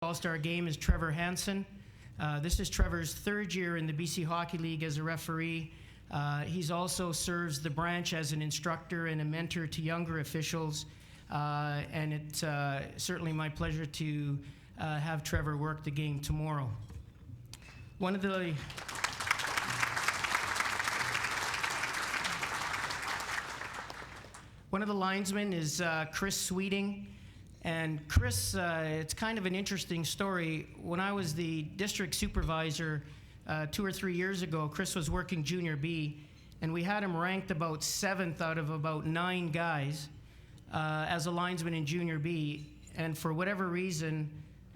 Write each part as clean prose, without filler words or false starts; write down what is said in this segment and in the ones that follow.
All-Star game is Trevor Hansen. This is Trevor's third year in the BC Hockey League as a referee. He's also serves the branch as an instructor and a mentor to younger officials. And it's certainly my pleasure to have Trevor work the game tomorrow. One of the linesmen is Chris Sweeting. And Chris, it's kind of an interesting story. When I was the district supervisor 2 or 3 years ago, Chris was working Junior B, and we had him ranked about 7th out of about 9 guys as a linesman in Junior B. And for whatever reason,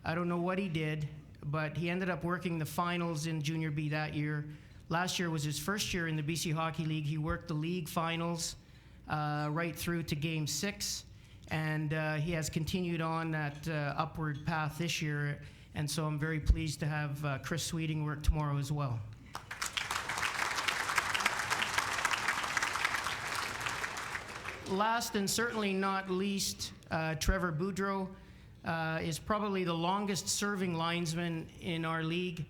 I don't know what he did, but he ended up working the finals in Junior B that year. Last year was his first year in the BC Hockey League. He worked the league finals right through to Game 6. And he has continued on that upward path this year, and so I'm very pleased to have Chris Sweeting work tomorrow as well. Last and certainly not least, Trevor Boudreau is probably the longest serving linesman in our league.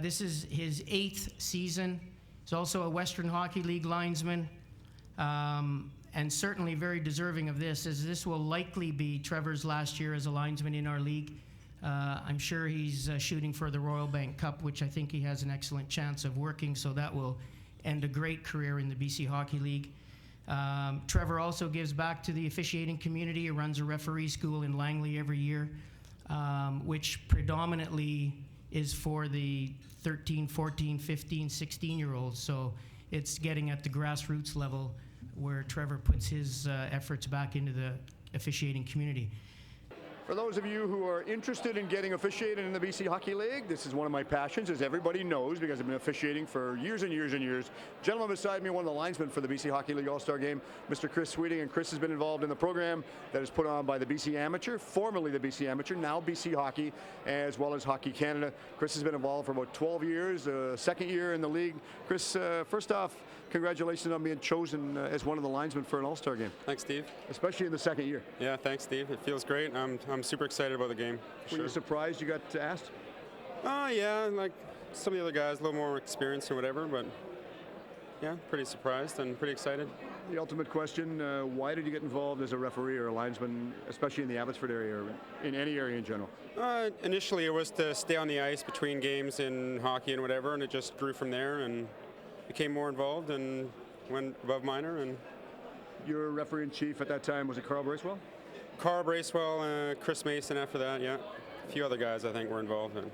This is his 8th season. He's also a Western Hockey League linesman. And certainly very deserving of this, as this will likely be Trevor's last year as a linesman in our league. I'm sure he's shooting for the Royal Bank Cup, which I think he has an excellent chance of working, so that will end a great career in the BC Hockey League. Trevor also gives back to the officiating community. He runs a referee school in Langley every year, which predominantly is for the 13, 14, 15, 16-year-olds, so it's getting at the grassroots level where Trevor puts his efforts back into the officiating community. For those of you who are interested in getting officiated in the BC Hockey League, this is one of my passions, as everybody knows, because I've been officiating for years and years and years. Gentleman beside me, one of the linesmen for the BC Hockey League All-Star Game, Mr. Chris Sweeting, and Chris has been involved in the program that is put on by the BC Amateur, formerly the BC Amateur, now BC Hockey, as well as Hockey Canada. Chris has been involved for about 12 years, second year in the league. Chris, first off, congratulations on being chosen as one of the linesmen for an All-Star Game. Thanks, Steve. Especially in the second year. Yeah, thanks, Steve. It feels great. I'm super excited about the game. Were you surprised you got asked? Yeah, like some of the other guys, a little more experience or whatever, but yeah, pretty surprised and pretty excited. The ultimate question, why did you get involved as a referee or a linesman, especially in the Abbotsford area or in any area in general? Initially, it was to stay on the ice between games in hockey and whatever, and it just grew from there and became more involved and went above minor. And your referee-in-chief at that time, was it Carl Bracewell? Carl Bracewell, Chris Mason after that, yeah. A few other guys I think were involved in.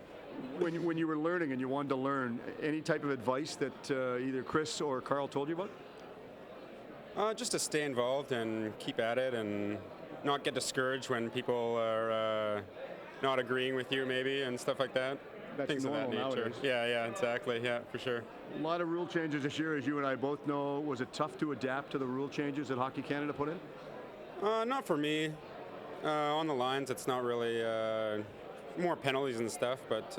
When you were learning and you wanted to learn, any type of advice that either Chris or Carl told you about? Just to stay involved and keep at it and not get discouraged when people are not agreeing with you maybe and stuff like that. That's things of that nature. Nowadays. Yeah, exactly. Yeah, for sure. A lot of rule changes this year, as you and I both know. Was it tough to adapt to the rule changes that Hockey Canada put in? Not for me. On the lines, it's not really more penalties and stuff, but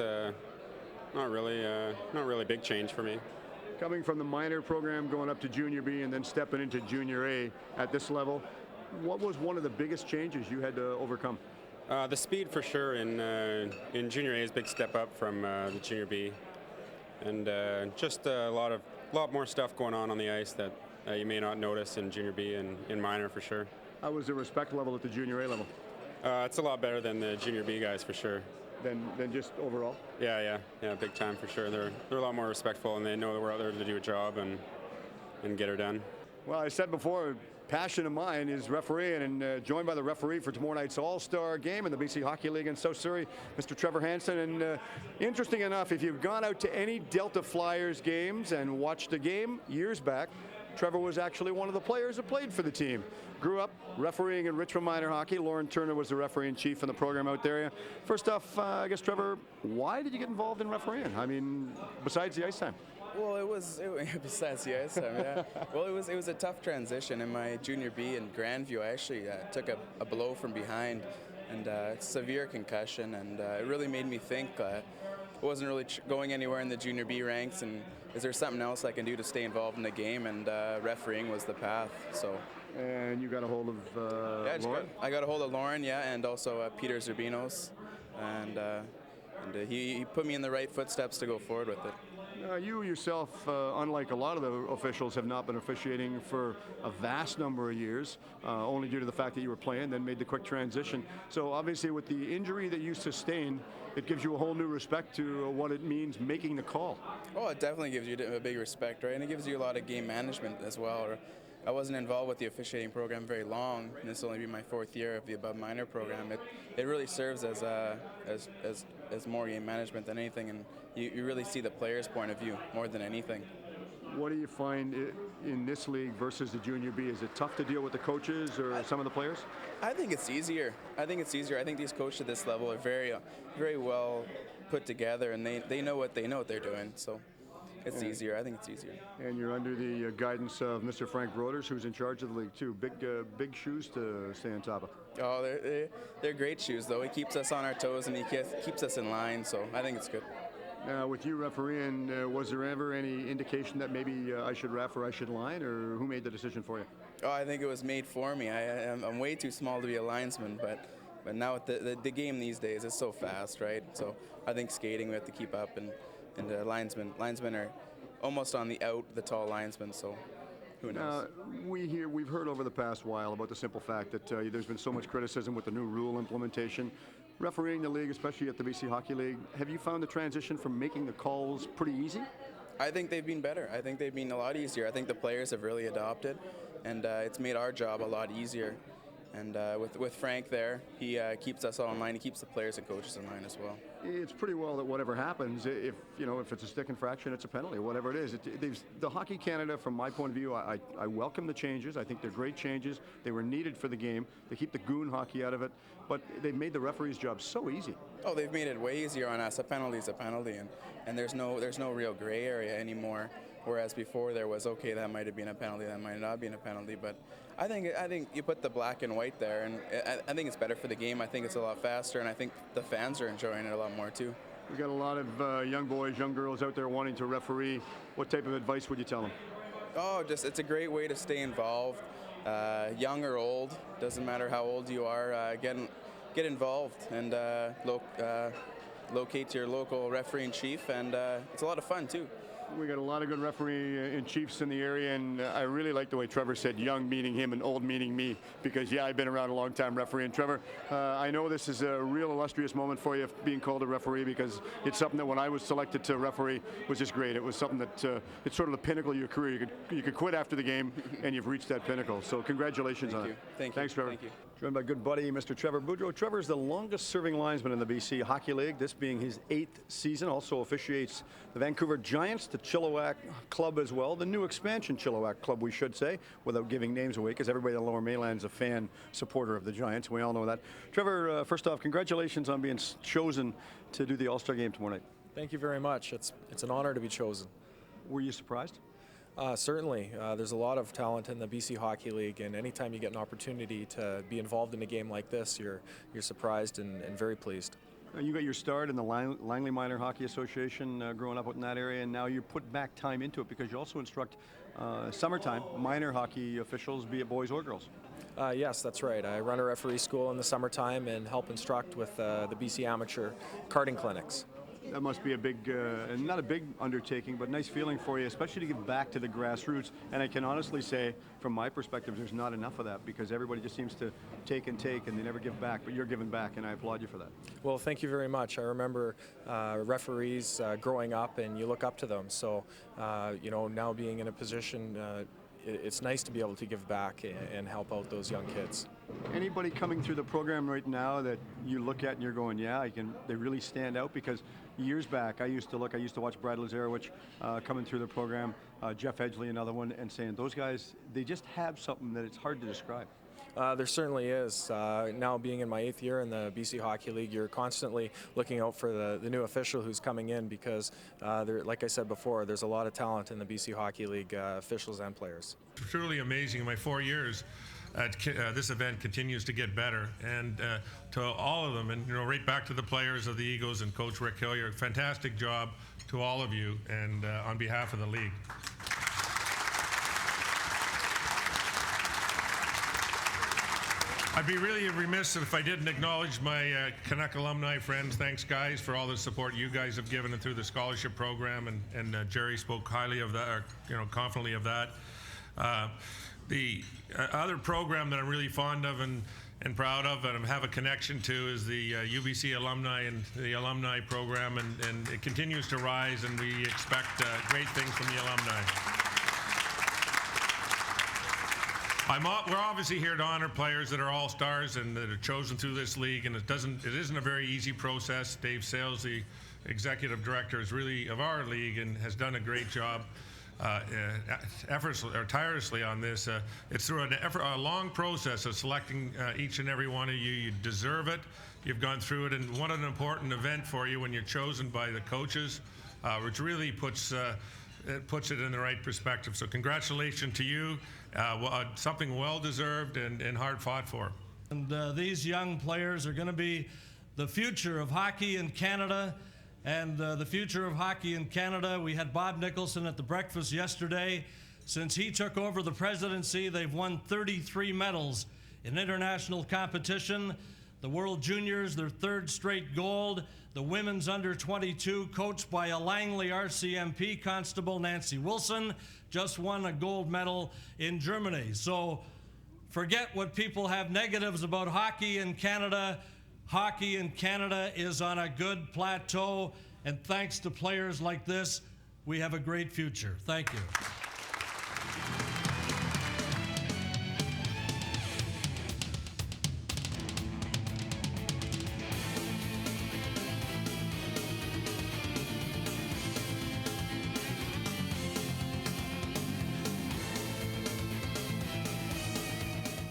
not really a big change for me. Coming from the minor program, going up to Junior B, and then stepping into Junior A at this level, what was one of the biggest changes you had to overcome? The speed for sure in Junior A is a big step up from the Junior B, and just a lot more stuff going on the ice that you may not notice in Junior B and in minor for sure. How was the respect level at the Junior A level? It's a lot better than the Junior B guys for sure. Than just overall? Yeah, big time for sure. They're a lot more respectful and they know that we're out there to do a job and get her done. Well, I said before, passion of mine is refereeing, and joined by the referee for tomorrow night's All-Star Game in the BC Hockey League in South Surrey, Mr. Trevor Hansen. And interesting enough, if you've gone out to any Delta Flyers games and watched a game years back, Trevor was actually one of the players that played for the team. Grew up refereeing in Richmond minor hockey. Lauren Turner was the referee-in-chief in the program out there. First off, I guess, Trevor, why did you get involved in refereeing? I mean, besides the ice time? Well, besides the ice time, yeah. Well, it was a tough transition. In my Junior B in Grandview, I actually took a blow from behind, and severe concussion, and it really made me think. I wasn't really going anywhere in the Junior B ranks, and is there something else I can do to stay involved in the game? And refereeing was the path. So. And you got a hold of Lauren? I got a hold of Lauren, yeah, and also Peter Zerbinos. and he put me in the right footsteps to go forward with it. You yourself, unlike a lot of the officials, have not been officiating for a vast number of years, only due to the fact that you were playing, then made the quick transition. So obviously with the injury that you sustained, it gives you a whole new respect to what it means making the call. Oh, it definitely gives you a big respect, right? And it gives you a lot of game management as well. I wasn't involved with the officiating program very long, and this will only be my 4th year of the above minor program. It really serves as more game management than anything, and you really see the player's point of view more than anything. What do you find in this league versus the Junior B? Is it tough to deal with the coaches or some of the players? I think it's easier. I think these coaches at this level are very, very well put together, and they know what they're doing. So it's easier. I think it's easier. And you're under the guidance of Mr. Frank Broders, who's in charge of the league too. Big shoes to stay on top of. Oh, they're great shoes, though. He keeps us on our toes, and he keeps us in line. So I think it's good. Now, with you refereeing, was there ever any indication that maybe I should ref or I should line, or who made the decision for you? Oh, I think it was made for me. I'm way too small to be a linesman, but now with the game these days, it's so fast, right? So I think skating we have to keep up, and linesmen are almost on the the tall linesmen. So who knows? We've heard over the past while about the simple fact that there's been so much criticism with the new rule implementation. Refereeing the league, especially at the BC Hockey League, have you found the transition from making the calls pretty easy? I think they've been better. I think they've been a lot easier. I think the players have really adopted, and it's made our job a lot easier. And with Frank there, he keeps us all in line. He keeps the players and coaches in line as well. It's pretty well that whatever happens, if it's a stick infraction, it's a penalty, whatever it is. The Hockey Canada, from my point of view, I welcome the changes. I think they're great changes. They were needed for the game. They keep the goon hockey out of it, but they've made the referee's job so easy. Oh, they've made it way easier on us. A penalty is a penalty, and there's no real gray area anymore. Whereas before there was, okay, that might have been a penalty, that might not have been a penalty. But I think you put the black and white there, and I think it's better for the game. I think it's a lot faster, and I think the fans are enjoying it a lot more too. We've got a lot of young boys, young girls out there wanting to referee. What type of advice would you tell them? Oh, it's a great way to stay involved. Young or old, doesn't matter how old you are, get involved and locate your local referee in chief, and it's a lot of fun too. We got a lot of good referee in chiefs in the area, and I really like the way Trevor said young meaning him and old meaning me, because I've been around a long time refereeing. Trevor, I know this is a real illustrious moment for you being called a referee, because it's something that when I was selected to referee was just great. It was something that it's sort of the pinnacle of your career. You could quit after the game and you've reached that pinnacle. So congratulations on it. Thank you. Thanks, Trevor. Thank you. Joined by good buddy, Mr. Trevor Boudreau. Trevor is the longest serving linesman in the BC Hockey League, this being his 8th season. Also officiates the Vancouver Giants, the Chilliwack Club as well, the new expansion Chilliwack Club, we should say, without giving names away, because everybody in the Lower Mainland is a fan supporter of the Giants. We all know that. Trevor, first off, congratulations on being chosen to do the All-Star game tomorrow night. Thank you very much. It's an honor to be chosen. Were you surprised? Certainly. There's a lot of talent in the BC Hockey League, and anytime you get an opportunity to be involved in a game like this, you're surprised and very pleased. You got your start in the Langley Minor Hockey Association growing up in that area, and now you put back time into it because you also instruct summertime minor hockey officials, be it boys or girls. Yes, that's right. I run a referee school in the summertime and help instruct with the BC Amateur karting clinics. That must be a big, not a big undertaking, but nice feeling for you, especially to give back to the grassroots. And I can honestly say, from my perspective, there's not enough of that, because everybody just seems to take and take, and they never give back. But you're giving back, and I applaud you for that. Well, thank you very much. I remember referees growing up, and you look up to them. So, now being in a position, it's nice to be able to give back and help out those young kids. Anybody coming through the program right now that you look at and you're going, yeah, they really stand out? Because years back, I used to watch Brad Lazarowicz coming through the program, Jeff Edgley, another one, and saying those guys, they just have something that it's hard to describe. There certainly is. Now being in my 8th year in the BC Hockey League, you're constantly looking out for the new official who's coming in, because like I said before, there's a lot of talent in the BC Hockey League, officials and players. Truly amazing. In my 4 years, this event continues to get better, and to all of them, and right back to the players of the Eagles and Coach Rick Hillier, fantastic job to all of you, and on behalf of the league. I'd be really remiss if I didn't acknowledge my Canuck alumni friends. Thanks, guys, for all the support you guys have given through the scholarship program, and Jerry spoke highly of that, or confidently of that. The other program that I'm really fond of and proud of and have a connection to is the UBC alumni and the alumni program, and it continues to rise, and we expect great things from the alumni. We're obviously here to honor players that are all-stars and that are chosen through this league, and it isn't a very easy process. Dave Sales, the executive director, of our league, and has done a great job tirelessly on this. It's through a long process of selecting each and every one of you. You deserve it. You've gone through it, and what an important event for you when you're chosen by the coaches, which really puts it in the right perspective. So congratulations to you. Something well-deserved and hard fought for. And these young players are going to be the future of hockey in Canada. And the future of hockey in Canada, we had Bob Nicholson at the breakfast yesterday. Since he took over the presidency, they've won 33 medals in international competition. The World Juniors, their third straight gold. The women's under 22, coached by a Langley RCMP constable, Nancy Wilson, just won a gold medal in Germany. So forget what people have negatives about hockey in Canada. Hockey in Canada is on a good plateau, and thanks to players like this, we have a great future. Thank you.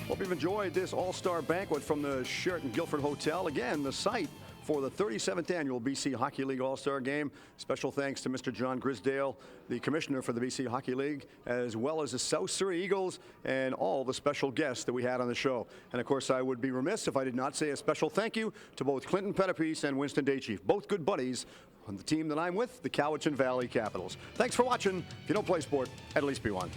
Hope you've enjoyed this all-star banquet from the Sheridan Guildford Hotel. Again, the site for the 37th annual BC Hockey League All-Star Game. Special thanks to Mr. John Grisdale, the commissioner for the BC Hockey League, as well as the South Surrey Eagles and all the special guests that we had on the show. And of course, I would be remiss if I did not say a special thank you to both Clinton Pettipies and Winston Daychief, both good buddies on the team that I'm with, the Cowichan Valley Capitals. Thanks for watching. If you don't play sport, at least be one.